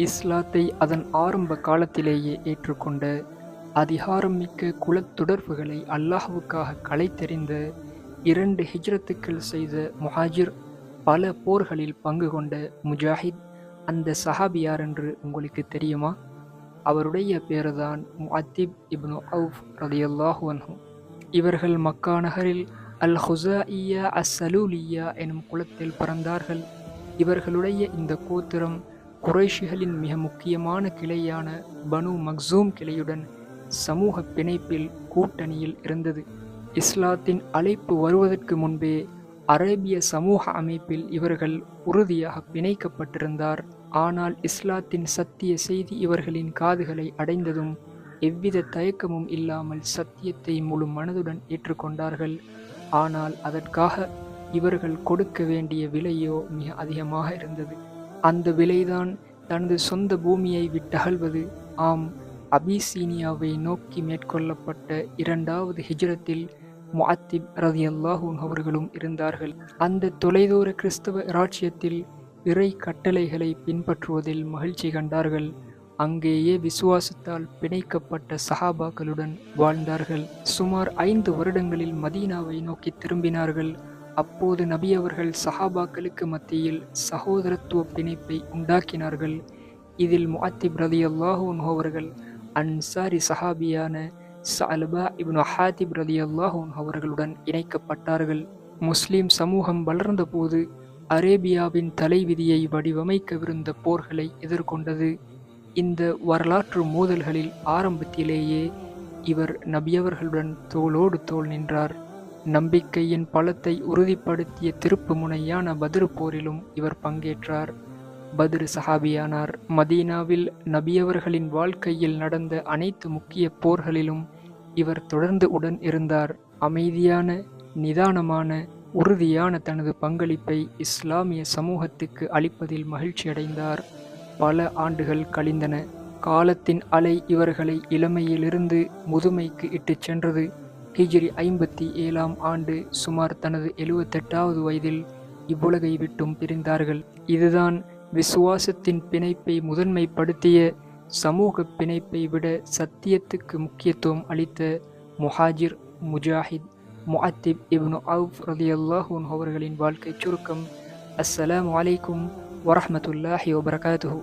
இஸ்லாத்தை அதன் ஆரம்ப காலத்திலேயே ஏற்றுக்கொண்ட, அதிகாரம் மிக்க குலத்தொடர்புகளை அல்லாஹ்வுக்காக களைத்தெறிந்த, 2 ஹிஜ்ரத்துக்கள் செய்த முஹாஜிர், பல போர்களில் பங்கு கொண்ட முஜாஹித், அந்த சஹாபி யார் என்று உங்களுக்கு தெரியுமா? அவருடைய பேருதான் முஅத்திப் இப்னு அவுஃப் ரலியல்லாஹு அன்ஹு. இவர்கள் மக்கா நகரில் அல் ஹுஸாஇய்யா அஸ்-ஸலூலிய்யா எனும் குலத்தில் பிறந்தார்கள். இவர்களுடைய இந்த கோத்திரம் குறைஷிகளின் மிக முக்கியமான கிளையான பனு மக்சூம் கிளையுடன் சமூக பிணைப்பில் கூட்டணியில் இருந்தது. இஸ்லாத்தின் அழைப்பு வருவதற்கு முன்பே அரேபிய சமூக அமைப்பில் இவர்கள் உறுதியாக பிணைக்கப்பட்டிருந்தார். ஆனால் இஸ்லாத்தின் சத்திய செய்தி இவர்களின் காதுகளை அடைந்ததும் எவ்வித தயக்கமும் இல்லாமல் சத்தியத்தை முழு மனதுடன் ஏற்றுக்கொண்டார்கள். ஆனால் அதற்காக இவர்கள் கொடுக்க வேண்டிய விலையோ மிக அதிகமாக இருந்தது. அந்த விலைதான் தனது சொந்த பூமியை விட்டகல்வது. ஆம், அபிசீனியாவை நோக்கி மேற்கொள்ளப்பட்ட 2வது ஹிஜ்ரத்தில் முஅத்திப் ரலியல்லாஹு அன்ஹு அவர்களும் இருந்தார்கள். அந்த தொலைதூர கிறிஸ்தவ இராச்சியத்தில் இறை கட்டளைகளை பின்பற்றுவதில் மகிழ்ச்சி கண்டார்கள். அங்கேயே விசுவாசத்தால் பிணைக்கப்பட்ட சஹாபாக்களுடன் வாழ்ந்தார்கள். சுமார் 5 வருடங்களில் மதீனாவை நோக்கி திரும்பினார்கள். அப்போது நபி அவர்கள் சஹாபாக்களுக்கு மத்தியில் சகோதரத்துவ பிணைப்பை உண்டாக்கினார்கள். இதில் முஅத்திப் ரலியல்லாஹு அன்ஹு அவர்கள் அன்சாரி சஹாபியான ஸஅலபா இப்னு ஹாத்திப் ரலியல்லாஹு அன்ஹு அவர்களுடன் இணைக்கப்பட்டார்கள். முஸ்லிம் சமூகம் வளர்ந்த போது அரேபியாவின் தலைவிதியை வடிவமைக்கவிருந்த போர்களை எதிர்கொண்டது. இந்த வரலாற்று மோதல்களில் ஆரம்பத்திலேயே இவர் நபியவர்களுடன் தோளோடு தோள் நின்றார். நம்பிக்கையின் பலத்தை உறுதிப்படுத்திய திருப்பு முனையான பத்ர் போரிலும் இவர் பங்கேற்றார். பத்ர் சஹாபியானார். மதீனாவில் நபியவர்களின் வாழ்க்கையில் நடந்த அனைத்து முக்கிய போர்களிலும் இவர் தொடர்ந்து உடன் இருந்தார். அமைதியான, நிதானமான, உறுதியான தனது பங்களிப்பை இஸ்லாமிய சமூகத்துக்கு அளிப்பதில் மகிழ்ச்சியடைந்தார். பல ஆண்டுகள் கழிந்தன. காலத்தின் அலை இவர்களை இளமையிலிருந்து முதுமைக்கு இட்டுச் சென்றது. ஹிஜ்ரி 57ஆம் ஆண்டு சுமார் தனது 78வது வயதில் இவ்வுலகை விட்டும் பிரிந்தார்கள். இதுதான் விசுவாசத்தின் பிணைப்பை முதன்மைப்படுத்திய, சமூக பிணைப்பை விட சத்தியத்துக்கு முக்கியத்துவம் அளித்த முஹாஜிர், முஜாஹித் முஅத்திப் இப்னு அவுஃப் ரலியல்லாஹு அன்ஹு அவர்களின் வாழ்க்கை சுருக்கம். அஸ்ஸலாமு அலைக்கும் வரஹ்மத்துல்லாஹி வபரகாத்துஹு.